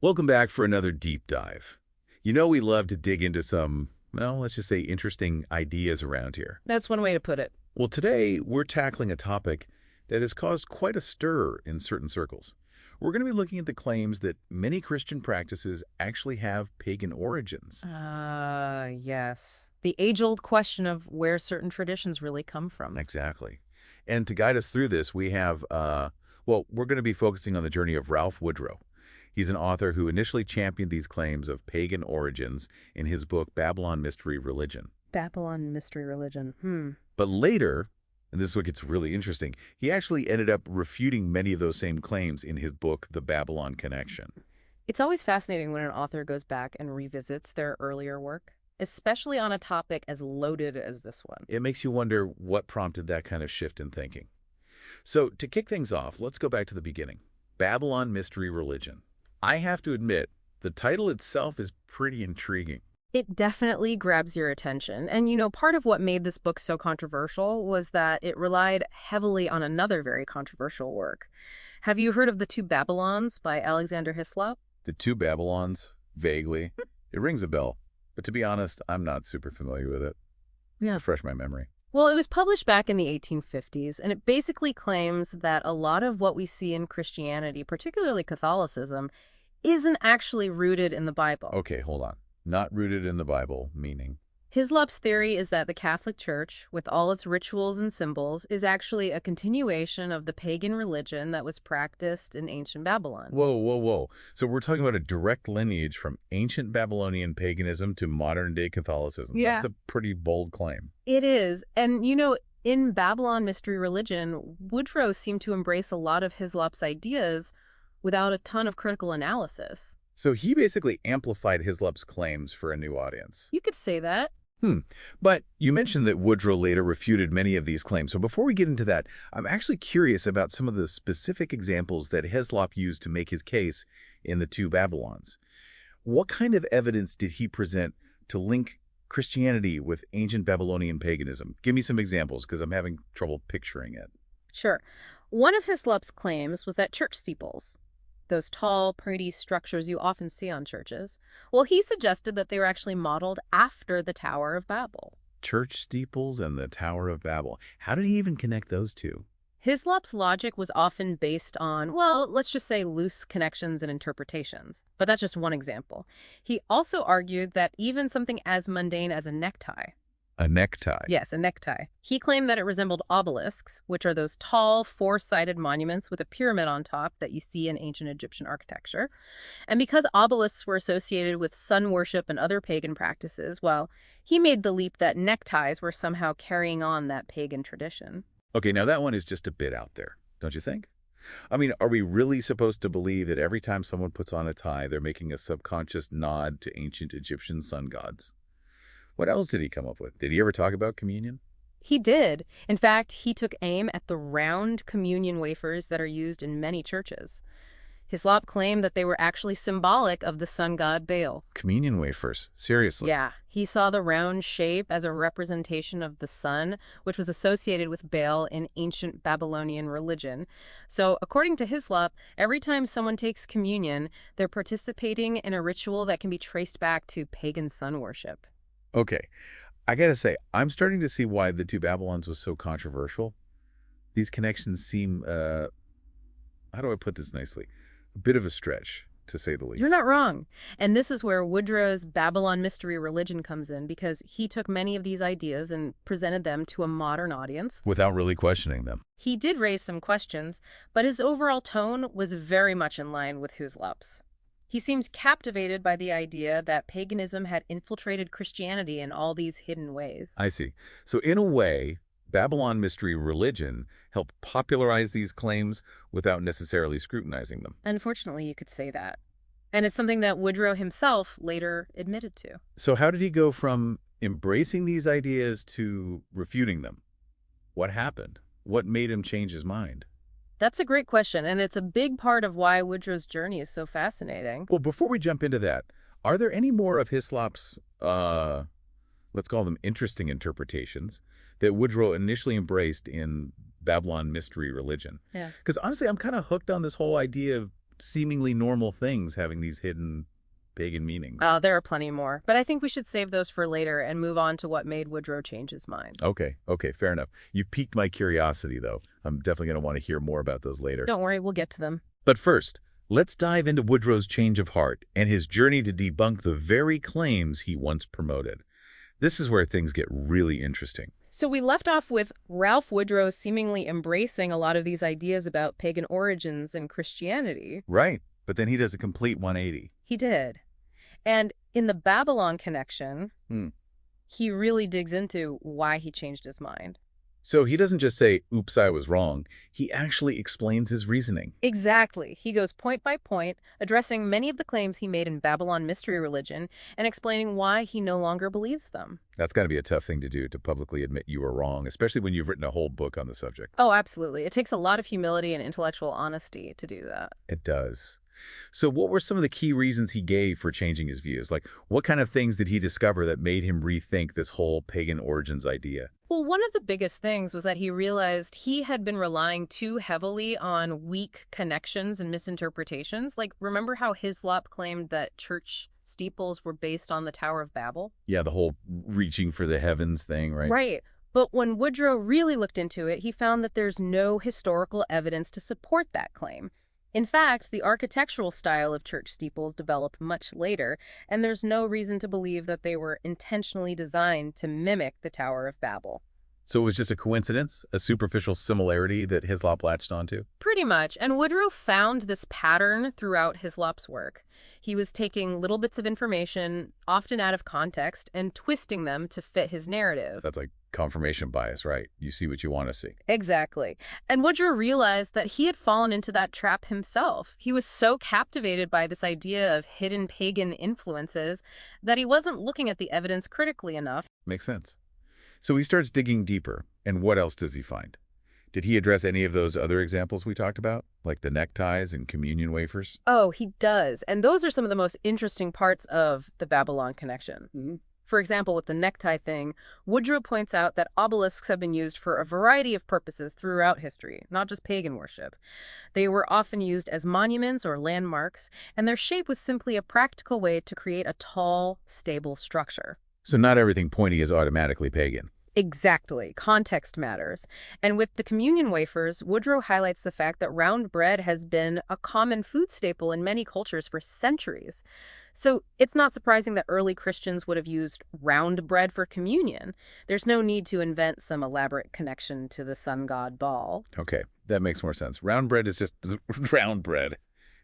Welcome back for another deep dive. You know we love to dig into some, well, let's just say interesting ideas around here. That's one way to put it. Well, today we're tackling a topic that has caused quite a stir in certain circles. We're going to be looking at the claims that many Christian practices actually have pagan origins. Yes. The age-old question of where certain traditions really come from. Exactly. And to guide us through this, we have, we're going to be focusing on the journey of Ralph Woodrow. He's an author who initially championed these claims of pagan origins in his book, Babylon Mystery Religion. Babylon mystery religion. But later, and this is what gets really interesting, he actually ended up refuting many of those same claims in his book, The Babylon Connection. It's always fascinating when an author goes back and revisits their earlier work, especially on a topic as loaded as this one. It makes you wonder what prompted that kind of shift in thinking. So to kick things off, let's go back to the beginning. Babylon Mystery Religion. I have to admit, the title itself is pretty intriguing. It definitely grabs your attention. And, part of what made this book so controversial was that it relied heavily on another very controversial work. Have you heard of The Two Babylons by Alexander Hislop? The Two Babylons, vaguely. It rings a bell. But to be honest, I'm not super familiar with it. Yeah. Refresh my memory. Well, it was published back in the 1850s, and it basically claims that a lot of what we see in Christianity, particularly Catholicism, isn't actually rooted in the Bible. Okay, hold on. Not rooted in the Bible, meaning? Hislop's theory is that the Catholic Church, with all its rituals and symbols, is actually a continuation of the pagan religion that was practiced in ancient Babylon. Whoa. So we're talking about a direct lineage from ancient Babylonian paganism to modern-day Catholicism. Yeah. That's a pretty bold claim. It is. And, in Babylon Mystery Religion, Woodrow seemed to embrace a lot of Hislop's ideas without a ton of critical analysis. So he basically amplified Hislop's claims for a new audience. You could say that. But you mentioned that Woodrow later refuted many of these claims. So before we get into that, I'm actually curious about some of the specific examples that Hislop used to make his case in The Two Babylons. What kind of evidence did he present to link Christianity with ancient Babylonian paganism? Give me some examples, because I'm having trouble picturing it. Sure. One of Hislop's claims was that church steeples, those tall, pretty structures you often see on churches, well, he suggested that they were actually modeled after the Tower of Babel. Church steeples and the Tower of Babel. How did he even connect those two? Hislop's logic was often based on, well, let's just say loose connections and interpretations. But that's just one example. He also argued that even something as mundane as a necktie. A necktie? Yes, a necktie. He claimed that it resembled obelisks, which are those tall, four-sided monuments with a pyramid on top that you see in ancient Egyptian architecture. And because obelisks were associated with sun worship and other pagan practices, well, he made the leap that neckties were somehow carrying on that pagan tradition. Okay, now that one is just a bit out there, don't you think? I mean, are we really supposed to believe that every time someone puts on a tie, they're making a subconscious nod to ancient Egyptian sun gods? What else did he come up with? Did he ever talk about communion? He did. In fact, he took aim at the round communion wafers that are used in many churches. Hislop claimed that they were actually symbolic of the sun god Baal. Communion wafers? Seriously? Yeah, he saw the round shape as a representation of the sun, which was associated with Baal in ancient Babylonian religion. So, according to Hislop, every time someone takes communion, they're participating in a ritual that can be traced back to pagan sun worship. Okay, I gotta say, I'm starting to see why The Two Babylons was so controversial. These connections seem, how do I put this nicely? A bit of a stretch, to say the least. You're not wrong. And this is where Woodrow's Babylon Mystery Religion comes in, because he took many of these ideas and presented them to a modern audience. Without really questioning them. He did raise some questions, but his overall tone was very much in line with Hislop's. He seems captivated by the idea that paganism had infiltrated Christianity in all these hidden ways. I see. So in a way, Babylon Mystery Religion helped popularize these claims without necessarily scrutinizing them. Unfortunately, you could say that. And it's something that Woodrow himself later admitted to. So how did he go from embracing these ideas to refuting them? What happened? What made him change his mind? That's a great question, and it's a big part of why Woodrow's journey is so fascinating. Well, before we jump into that, are there any more of Hislop's, let's call them interesting interpretations, that Woodrow initially embraced in Babylon Mystery Religion? Yeah. Because honestly, I'm kind of hooked on this whole idea of seemingly normal things having these hidden pagan meanings? There are plenty more, but I think we should save those for later and move on to what made Woodrow change his mind. Okay, fair enough. You've piqued my curiosity, though. I'm definitely going to want to hear more about those later. Don't worry, we'll get to them. But first, let's dive into Woodrow's change of heart and his journey to debunk the very claims he once promoted. This is where things get really interesting. So we left off with Ralph Woodrow seemingly embracing a lot of these ideas about pagan origins and Christianity. Right, but then he does a complete 180. He did. And in the Babylon connection, Hmm. he really digs into why he changed his mind. So he doesn't just say, oops, I was wrong. He actually explains his reasoning. Exactly. He goes point by point, addressing many of the claims he made in Babylon mystery religion and explaining why he no longer believes them. That's got to be a tough thing to do, to publicly admit you were wrong, especially when you've written a whole book on the subject. Oh, absolutely. It takes a lot of humility and intellectual honesty to do that. It does. So what were some of the key reasons he gave for changing his views? Like, what kind of things did he discover that made him rethink this whole pagan origins idea? Well, one of the biggest things was that he realized he had been relying too heavily on weak connections and misinterpretations. Like, remember how Hislop claimed that church steeples were based on the Tower of Babel? Yeah, the whole reaching for the heavens thing, right? Right. But when Woodrow really looked into it, he found that there's no historical evidence to support that claim. In fact, the architectural style of church steeples developed much later, and there's no reason to believe that they were intentionally designed to mimic the Tower of Babel. So it was just a coincidence, a superficial similarity that Hislop latched onto? Pretty much, and Woodrow found this pattern throughout Hislop's work. He was taking little bits of information, often out of context, and twisting them to fit his narrative. That's like confirmation bias, right? You see what you want to see. Exactly. And Woodrow realized that he had fallen into that trap himself. He was so captivated by this idea of hidden pagan influences that he wasn't looking at the evidence critically enough. Makes sense. So he starts digging deeper, and what else does he find? Did he address any of those other examples we talked about, like the neckties and communion wafers? Oh, he does. And those are some of the most interesting parts of the Babylon connection. For example, with the necktie thing, Woodrow points out that obelisks have been used for a variety of purposes throughout history, not just pagan worship. They were often used as monuments or landmarks, and their shape was simply a practical way to create a tall, stable structure. So not everything pointy is automatically pagan. Exactly. Context matters. And with the communion wafers, Woodrow highlights the fact that round bread has been a common food staple in many cultures for centuries. So it's not surprising that early Christians would have used round bread for communion. There's no need to invent some elaborate connection to the sun god Baal. Okay, that makes more sense. Round bread is just round bread.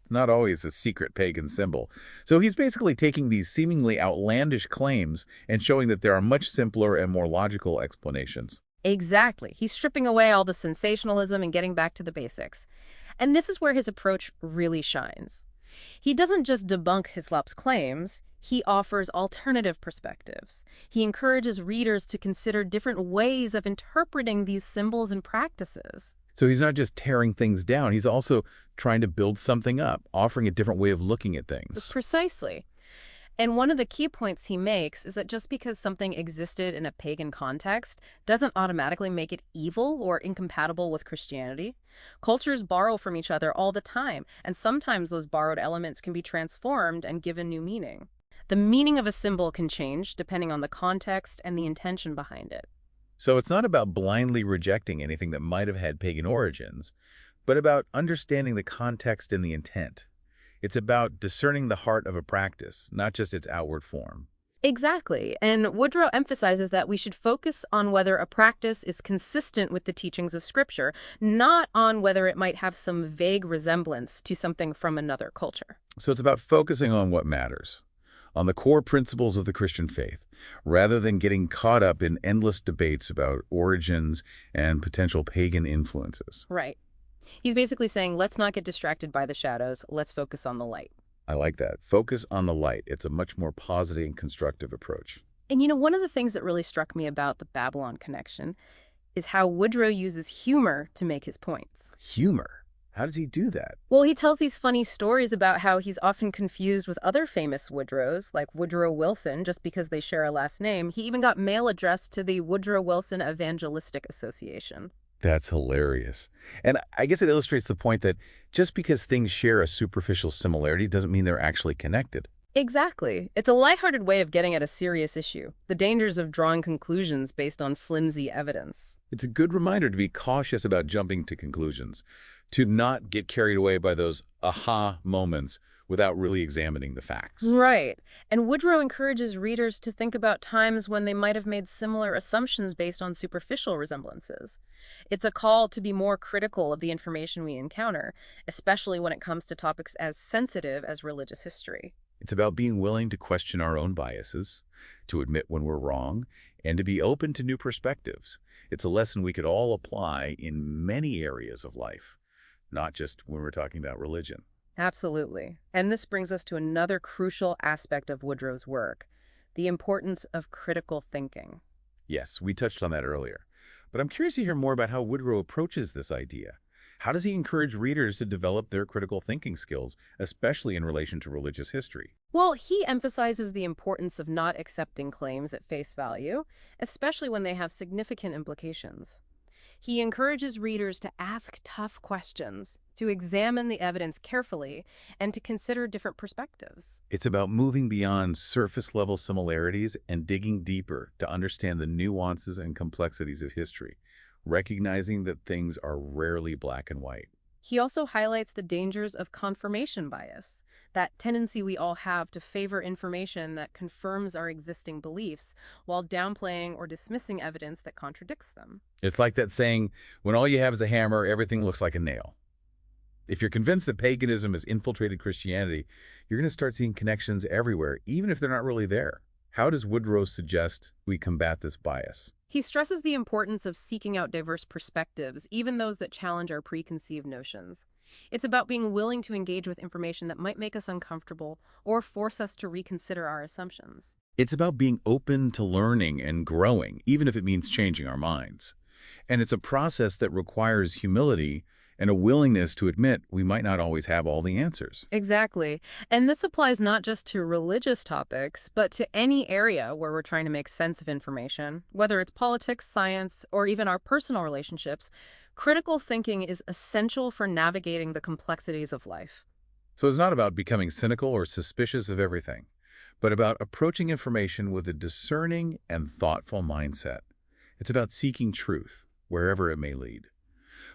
It's not always a secret pagan symbol. So he's basically taking these seemingly outlandish claims and showing that there are much simpler and more logical explanations. Exactly. He's stripping away all the sensationalism and getting back to the basics. And this is where his approach really shines. He doesn't just debunk Hislop's claims, he offers alternative perspectives. He encourages readers to consider different ways of interpreting these symbols and practices. So he's not just tearing things down, he's also trying to build something up, offering a different way of looking at things. Precisely. And one of the key points he makes is that just because something existed in a pagan context doesn't automatically make it evil or incompatible with Christianity. Cultures borrow from each other all the time, and sometimes those borrowed elements can be transformed and given new meaning. The meaning of a symbol can change depending on the context and the intention behind it. So it's not about blindly rejecting anything that might have had pagan origins, but about understanding the context and the intent. It's about discerning the heart of a practice, not just its outward form. Exactly. And Woodrow emphasizes that we should focus on whether a practice is consistent with the teachings of Scripture, not on whether it might have some vague resemblance to something from another culture. So it's about focusing on what matters, on the core principles of the Christian faith, rather than getting caught up in endless debates about origins and potential pagan influences. Right. He's basically saying, let's not get distracted by the shadows. Let's focus on the light. I like that. Focus on the light. It's a much more positive and constructive approach. And one of the things that really struck me about the Babylon connection is how Woodrow uses humor to make his points. Humor? How does he do that? Well, he tells these funny stories about how he's often confused with other famous Woodrows, like Woodrow Wilson, just because they share a last name. He even got mail addressed to the Woodrow Wilson Evangelistic Association. That's hilarious. And I guess it illustrates the point that just because things share a superficial similarity doesn't mean they're actually connected. Exactly. It's a lighthearted way of getting at a serious issue, the dangers of drawing conclusions based on flimsy evidence. It's a good reminder to be cautious about jumping to conclusions, to not get carried away by those aha moments without really examining the facts. Right. And Woodrow encourages readers to think about times when they might have made similar assumptions based on superficial resemblances. It's a call to be more critical of the information we encounter, especially when it comes to topics as sensitive as religious history. It's about being willing to question our own biases, to admit when we're wrong, and to be open to new perspectives. It's a lesson we could all apply in many areas of life, not just when we're talking about religion. Absolutely. And this brings us to another crucial aspect of Woodrow's work, the importance of critical thinking. Yes, we touched on that earlier. But I'm curious to hear more about how Woodrow approaches this idea. How does he encourage readers to develop their critical thinking skills, especially in relation to religious history? Well, he emphasizes the importance of not accepting claims at face value, especially when they have significant implications. He encourages readers to ask tough questions, to examine the evidence carefully, and to consider different perspectives. It's about moving beyond surface-level similarities and digging deeper to understand the nuances and complexities of history, recognizing that things are rarely black and white. He also highlights the dangers of confirmation bias, that tendency we all have to favor information that confirms our existing beliefs while downplaying or dismissing evidence that contradicts them. It's like that saying, when all you have is a hammer, everything looks like a nail. If you're convinced that paganism has infiltrated Christianity, you're going to start seeing connections everywhere, even if they're not really there. How does Woodrow suggest we combat this bias? He stresses the importance of seeking out diverse perspectives, even those that challenge our preconceived notions. It's about being willing to engage with information that might make us uncomfortable or force us to reconsider our assumptions. It's about being open to learning and growing, even if it means changing our minds. And it's a process that requires humility and a willingness to admit we might not always have all the answers. Exactly. And this applies not just to religious topics, but to any area where we're trying to make sense of information, whether it's politics, science, or even our personal relationships. Critical thinking is essential for navigating the complexities of life. So it's not about becoming cynical or suspicious of everything, but about approaching information with a discerning and thoughtful mindset. It's about seeking truth, wherever it may lead.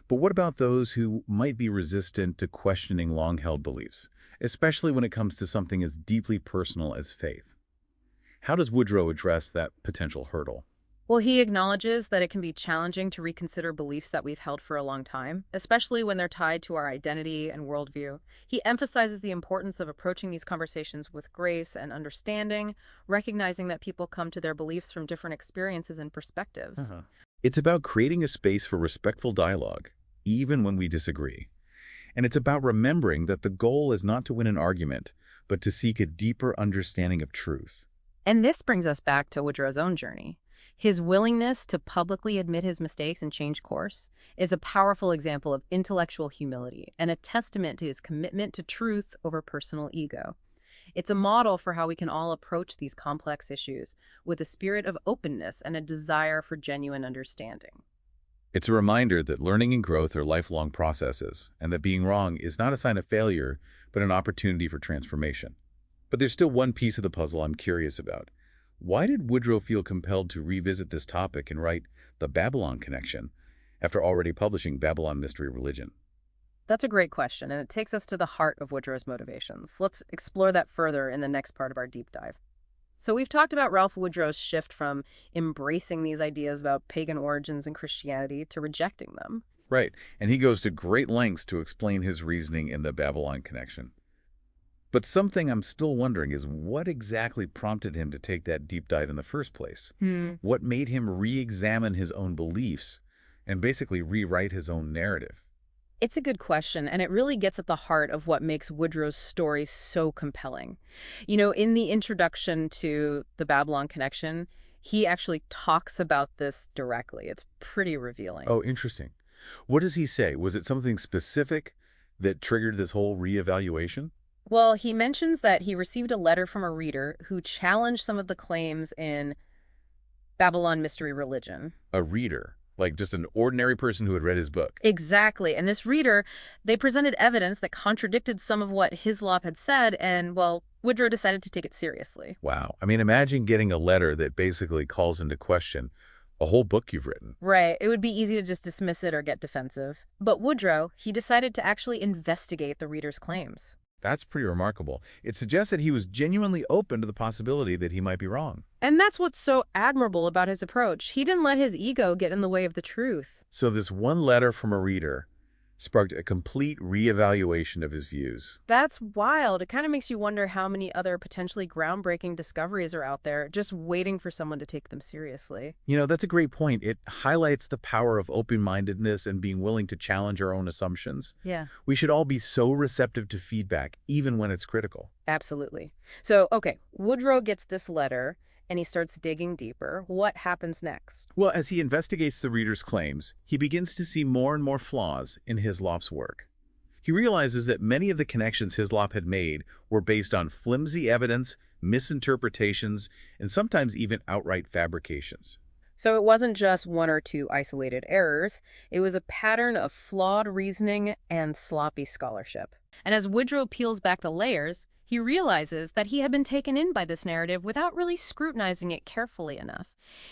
But what about those who might be resistant to questioning long-held beliefs, especially when it comes to something as deeply personal as faith? How does Woodrow address that potential hurdle? Well, he acknowledges that it can be challenging to reconsider beliefs that we've held for a long time, especially when they're tied to our identity and worldview. He emphasizes the importance of approaching these conversations with grace and understanding, recognizing that people come to their beliefs from different experiences and perspectives. It's about creating a space for respectful dialogue, even when we disagree. And it's about remembering that the goal is not to win an argument, but to seek a deeper understanding of truth. And this brings us back to Woodrow's own journey. His willingness to publicly admit his mistakes and change course is a powerful example of intellectual humility and a testament to his commitment to truth over personal ego. It's a model for how we can all approach these complex issues with a spirit of openness and a desire for genuine understanding. It's a reminder that learning and growth are lifelong processes, and that being wrong is not a sign of failure, but an opportunity for transformation. But there's still one piece of the puzzle I'm curious about. Why did Woodrow feel compelled to revisit this topic and write The Babylon Connection after already publishing Babylon Mystery Religion? That's a great question, and it takes us to the heart of Woodrow's motivations. Let's explore that further in the next part of our deep dive. So we've talked about Ralph Woodrow's shift from embracing these ideas about pagan origins in Christianity to rejecting them. Right, and he goes to great lengths to explain his reasoning in The Babylon Connection. But something I'm still wondering is what exactly prompted him to take that deep dive in the first place? What made him re-examine his own beliefs and basically rewrite his own narrative? It's a good question, and it really gets at the heart of what makes Woodrow's story so compelling. In the introduction to The Babylon Connection, he actually talks about this directly. It's pretty revealing. Oh, interesting. What does he say? Was it something specific that triggered this whole reevaluation? Well, he mentions that he received a letter from a reader who challenged some of the claims in Babylon Mystery Religion. A reader. like just an ordinary person who had read his book. Exactly. And this reader, they presented evidence that contradicted some of what Hislop had said, and, well, Woodrow decided to take it seriously. Wow. I mean, imagine getting a letter that basically calls into question a whole book you've written. Right. It would be easy to just dismiss it or get defensive. But Woodrow, he decided to actually investigate the reader's claims. That's pretty remarkable. It suggests that he was genuinely open to the possibility that he might be wrong. And that's what's so admirable about his approach. He didn't let his ego get in the way of the truth. So this one letter from a reader sparked a complete reevaluation of his views. That's wild. It kind of makes you wonder how many other potentially groundbreaking discoveries are out there just waiting for someone to take them seriously. You know, that's a great point. It highlights the power of open-mindedness and being willing to challenge our own assumptions. Yeah. We should all be so receptive to feedback, even when it's critical. Absolutely. So, okay, Woodrow gets this letter and he starts digging deeper. What happens next? Well, as he investigates the reader's claims, he begins to see more and more flaws in Hislop's work. He realizes that many of the connections Hislop had made were based on flimsy evidence, misinterpretations, and sometimes even outright fabrications. So it wasn't just one or two isolated errors. It was a pattern of flawed reasoning and sloppy scholarship. And as Woodrow peels back the layers, he realizes that he had been taken in by this narrative without really scrutinizing it carefully enough.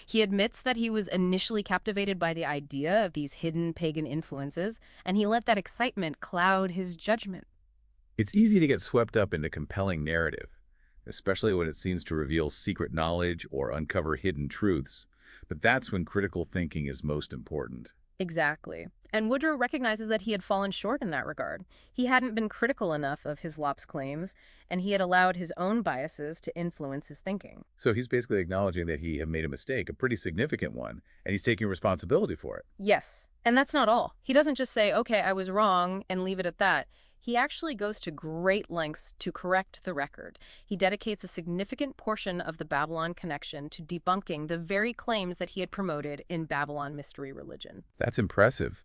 He admits that he was initially captivated by the idea of these hidden pagan influences, and he let that excitement cloud his judgment. It's easy to get swept up into compelling narrative, especially when it seems to reveal secret knowledge or uncover hidden truths. But that's when critical thinking is most important. Exactly. And Woodrow recognizes that he had fallen short in that regard. He hadn't been critical enough of Hislop's claims, and he had allowed his own biases to influence his thinking. So he's basically acknowledging that he had made a mistake, a pretty significant one, and he's taking responsibility for it. Yes, and that's not all. He doesn't just say, okay, I was wrong, and leave it at that. He actually goes to great lengths to correct the record. He dedicates a significant portion of the Babylon connection to debunking the very claims that he had promoted in Babylon mystery religion. That's impressive.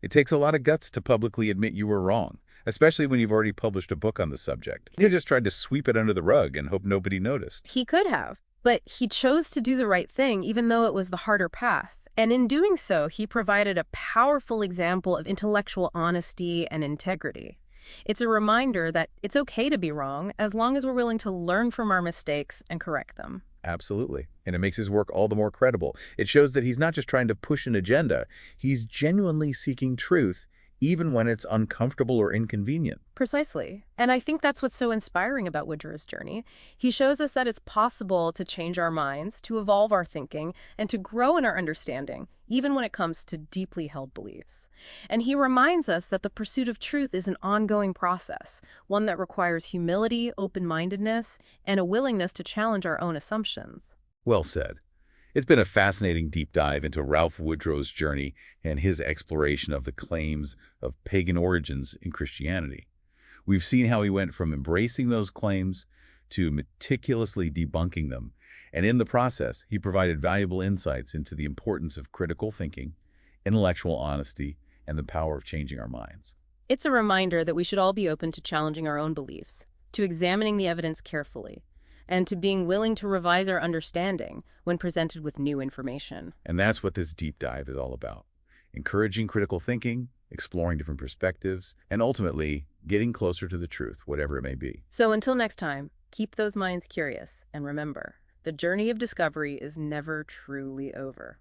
It takes a lot of guts to publicly admit you were wrong, especially when you've already published a book on the subject. You just tried to sweep it under the rug and hope nobody noticed. He could have, but he chose to do the right thing, even though it was the harder path. And in doing so, he provided a powerful example of intellectual honesty and integrity. It's a reminder that it's okay to be wrong as long as we're willing to learn from our mistakes and correct them. Absolutely. And it makes his work all the more credible. It shows that he's not just trying to push an agenda. He's genuinely seeking truth, even when it's uncomfortable or inconvenient. Precisely. And I think that's what's so inspiring about Woodrow's journey. He shows us that it's possible to change our minds, to evolve our thinking, and to grow in our understanding, even when it comes to deeply held beliefs. And he reminds us that the pursuit of truth is an ongoing process, one that requires humility, open-mindedness, and a willingness to challenge our own assumptions. Well said. It's been a fascinating deep dive into Ralph Woodrow's journey and his exploration of the claims of pagan origins in Christianity. We've seen how he went from embracing those claims to meticulously debunking them, and in the process, he provided valuable insights into the importance of critical thinking, intellectual honesty, and the power of changing our minds. It's a reminder that we should all be open to challenging our own beliefs, to examining the evidence carefully, and to being willing to revise our understanding when presented with new information. And that's what this deep dive is all about. Encouraging critical thinking, exploring different perspectives, and ultimately getting closer to the truth, whatever it may be. So until next time, keep those minds curious, and remember, the journey of discovery is never truly over.